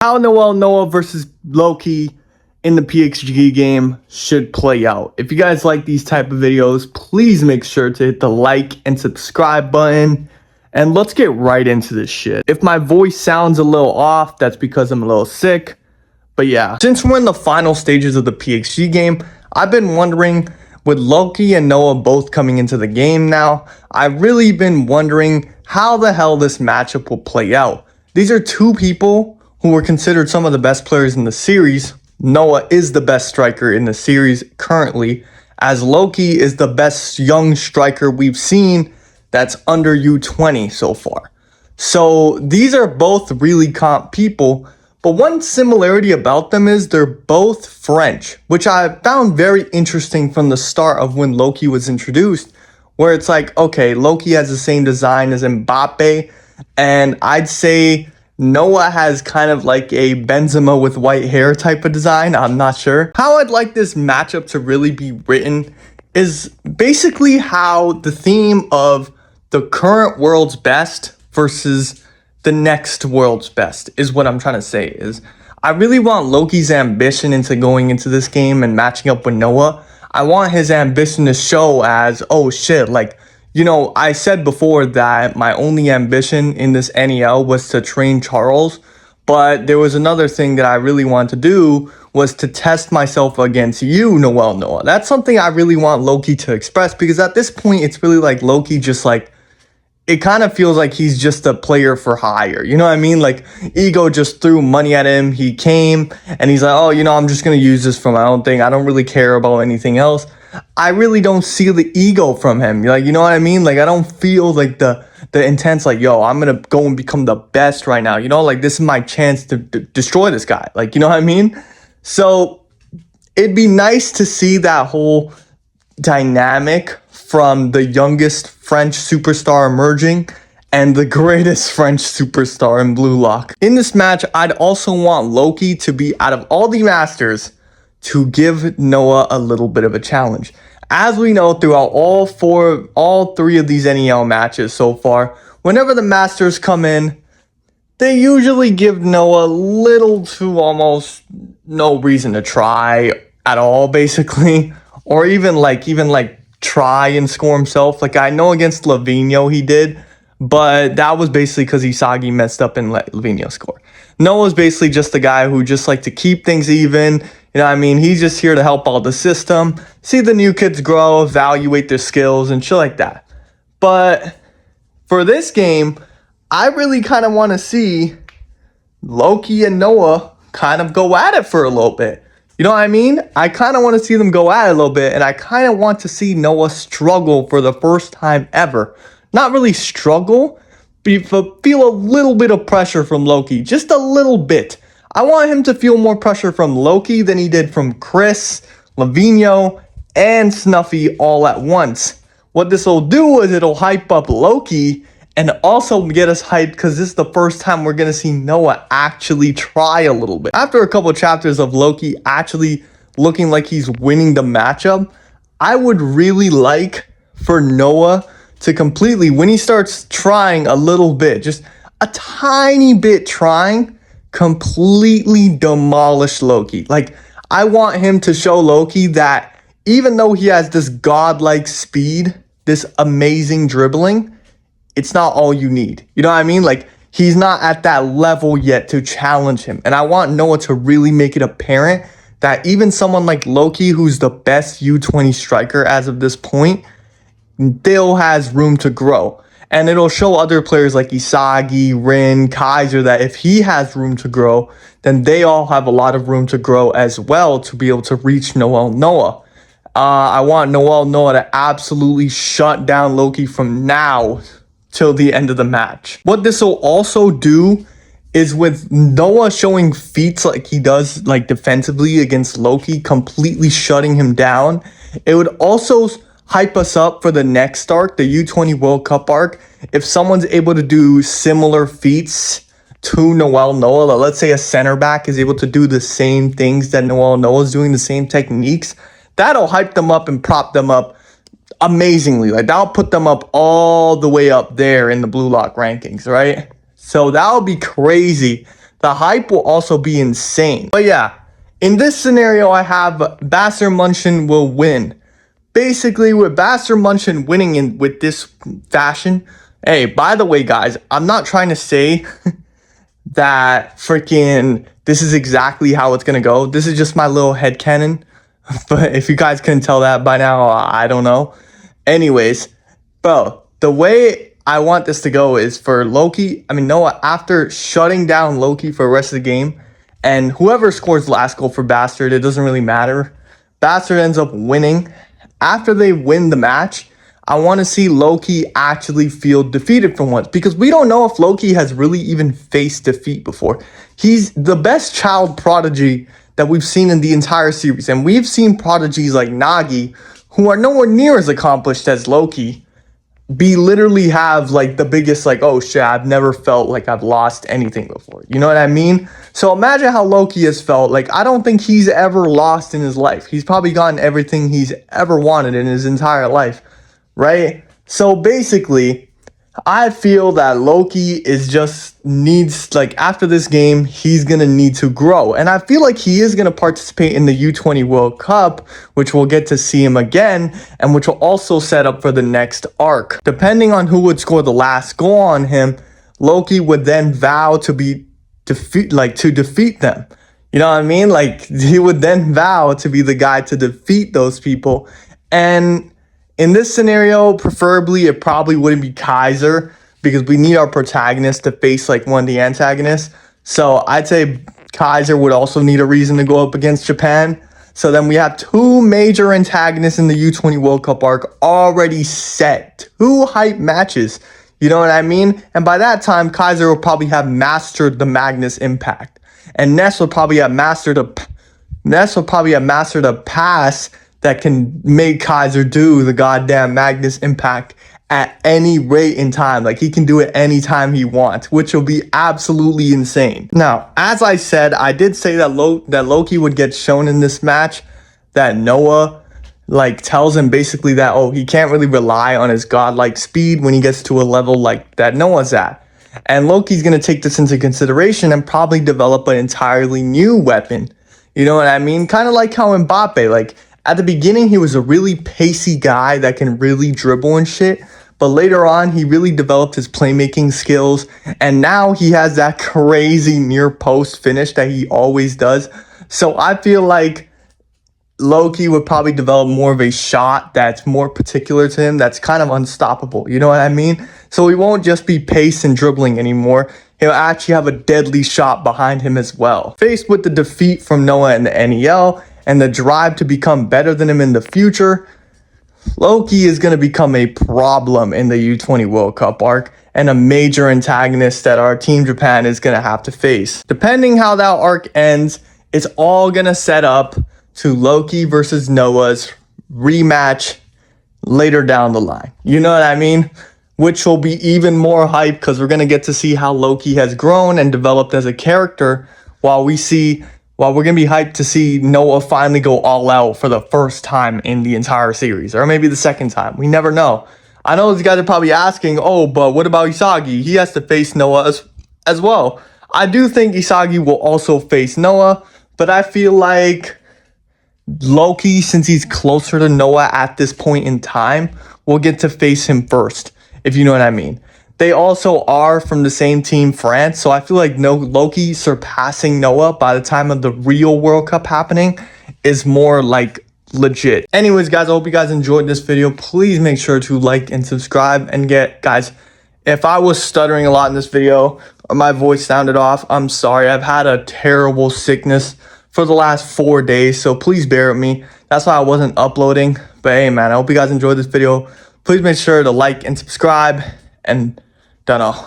How Noel versus Loki in the PXG game should play out. If you guys like these type of videos, please make sure to hit the like and subscribe button. And let's get right into this shit. If my voice sounds a little off, that's because I'm a little sick. But yeah, since we're in the final stages of the PXG game, I've been wondering, with Loki and Noah both coming into the game now, I've really been wondering how the hell this matchup will play out. These are two people who were considered some of the best players in the series. Noah is the best striker in the series currently, as Loki is the best young striker we've seen that's under U20 so far. So these are both really comp people, but one similarity about them is they're both French, which I found very interesting from the start of when Loki was introduced, where it's like, okay, Loki has the same design as Mbappe, and I'd say Noah has kind of like a Benzema with white hair type of design. I'm not sure. How I'd like this matchup to really be written is basically how the theme of the current world's best versus the next world's best is what I'm trying to say. Is I really want Loki's ambition into going into this game and matching up with Noah. I want his ambition to show as, oh shit, like, you know, I said before that my only ambition in this NEL was to train Charles, but there was another thing that I really wanted to do was to test myself against you, Noah. That's something I really want Loki to express, because at this point, it's really like Loki just like, it kind of feels like he's just a player for hire. You know what I mean? Like, Ego just threw money at him. He came and he's like, oh, you know, I'm just going to use this for my own thing. I don't really care about anything else. I really don't see the ego from him. Like, you know what I mean? Like, I don't feel like the intense, like, yo, I'm going to go and become the best right now. You know, like, this is my chance to destroy this guy. Like, you know what I mean? So it'd be nice to see that whole dynamic from the youngest French superstar emerging and the greatest French superstar in bluelock. In this match, I'd also want Loki to be, out of all the masters, to give Noah a little bit of a challenge. As we know, throughout all three of these NEL matches so far, whenever the masters come in, they usually give Noah little to almost no reason to try at all, basically, or even like try and score himself. Like, I know against Lavinho he did, but that was basically because Isagi messed up and let Lavinho score. Noah's basically just the guy who just like to keep things even. You know what I mean? He's just here to help out the system, see the new kids grow, evaluate their skills, and shit like that. But for this game, I really kind of want to see Loki and Noah kind of go at it for a little bit. You know what I mean? I kind of want to see them go at it a little bit, and I kind of want to see Noah struggle for the first time ever. Not really struggle, but feel a little bit of pressure from Loki. Just a little bit. I want him to feel more pressure from Loki than he did from Chris, Lavinho, and Snuffy all at once. What this will do is it'll hype up Loki and also get us hyped, because this is the first time we're going to see Noah actually try a little bit. After a couple chapters of Loki actually looking like he's winning the matchup, I would really like for Noah to completely, when he starts trying a little bit, just a tiny bit trying, completely demolish Loki. Like, I want him to show Loki that even though he has this godlike speed, this amazing dribbling, it's not all you need. You know what I mean? Like, he's not at that level yet to challenge him. And I want Noah to really make it apparent that even someone like Loki, who's the best U20 striker as of this point, still has room to grow. And it'll show other players like Isagi, Rin, Kaiser that if he has room to grow, then they all have a lot of room to grow as well to be able to reach Noah. I want Noah to absolutely shut down Loki from now till the end of the match. What this will also do is, with Noah showing feats like he does, like defensively against Loki, completely shutting him down, it would also hype us up for the next arc, the U20 World Cup arc. If someone's able to do similar feats to Noah, let's say a center back is able to do the same things that Noah is doing, the same techniques, that'll hype them up and prop them up amazingly. Like, that'll put them up all the way up there in the bluelock rankings, right? So that'll be crazy the hype will also be insane. But yeah, in this scenario, I have Bastard Munchen will win. Basically, with Bastard Munchen winning with this fashion, hey, by the way, guys, I'm not trying to say that freaking this is exactly how it's gonna go. This is just my little headcanon. But if you guys couldn't tell that by now, I don't know. Anyways, bro, the way I want this to go is for Loki. I mean, Noah, after shutting down Loki for the rest of the game, and whoever scores last goal for Bastard, it doesn't really matter. Bastard ends up winning. After they win the match, I want to see Loki actually feel defeated for once, because we don't know if Loki has really even faced defeat before. He's the best child prodigy that we've seen in the entire series, and we've seen prodigies like Nagi, who are nowhere near as accomplished as Loki, literally have like the biggest like, oh shit, I've never felt like I've lost anything before. You know what I mean? So imagine how Loki has felt. Like, I don't think he's ever lost in his life. He's probably gotten everything he's ever wanted in his entire life, right? So basically, I feel that Loki is just needs, like, after this game, he's going to need to grow. And I feel like he is going to participate in the U20 World Cup, which we'll get to see him again, and which will also set up for the next arc. Depending on who would score the last goal on him, Loki would then vow to defeat them. You know what I mean? Like, he would then vow to be the guy to defeat those people. And in this scenario, preferably, it probably wouldn't be Kaiser, because we need our protagonist to face like one of the antagonists. So I'd say Kaiser would also need a reason to go up against Japan. So then we have two major antagonists in the U20 World Cup arc already set. Two hype matches. You know what I mean? And by that time, Kaiser will probably have mastered the Magnus Impact. And Ness will probably have mastered a pass that can make Kaiser do the goddamn Magnus Impact at any rate in time. Like, he can do it anytime he wants, which will be absolutely insane. Now, as I said, I did say that Loki would get shown in this match, that Noah like tells him basically that, oh, he can't really rely on his godlike speed when he gets to a level like that Noah's at. And Loki's going to take this into consideration and probably develop an entirely new weapon. You know what I mean? Kind of like how Mbappe, like, at the beginning, he was a really pacey guy that can really dribble and shit. But later on, he really developed his playmaking skills. And now he has that crazy near post finish that he always does. So I feel like Loki would probably develop more of a shot that's more particular to him, that's kind of unstoppable. You know what I mean? So he won't just be pace and dribbling anymore. He'll actually have a deadly shot behind him as well. Faced with the defeat from Noah in the NEL, and the drive to become better than him in the future, Loki is going to become a problem in the U20 World Cup arc, and a major antagonist that our Team Japan is going to have to face. Depending how that arc ends, it's all going to set up to Loki versus Noah's rematch later down the line. You know what I mean? Which will be even more hype, because we're going to get to see how Loki has grown and developed as a character, while we're going to be hyped to see Noah finally go all out for the first time in the entire series. Or maybe the second time. We never know. I know these guys are probably asking, oh, but what about Isagi? He has to face Noah as well. I do think Isagi will also face Noah. But I feel like Loki, since he's closer to Noah at this point in time, will get to face him first, if you know what I mean. They also are from the same team, France, so I feel like Loki surpassing Noah by the time of the real World Cup happening is more like legit. Anyways, guys, I hope you guys enjoyed this video. Please make sure to like and subscribe. And guys, if I was stuttering a lot in this video or my voice sounded off, I'm sorry. I've had a terrible sickness for the last 4 days, so please bear with me. That's why I wasn't uploading. But hey, man, I hope you guys enjoyed this video. Please make sure to like and subscribe, and don't know.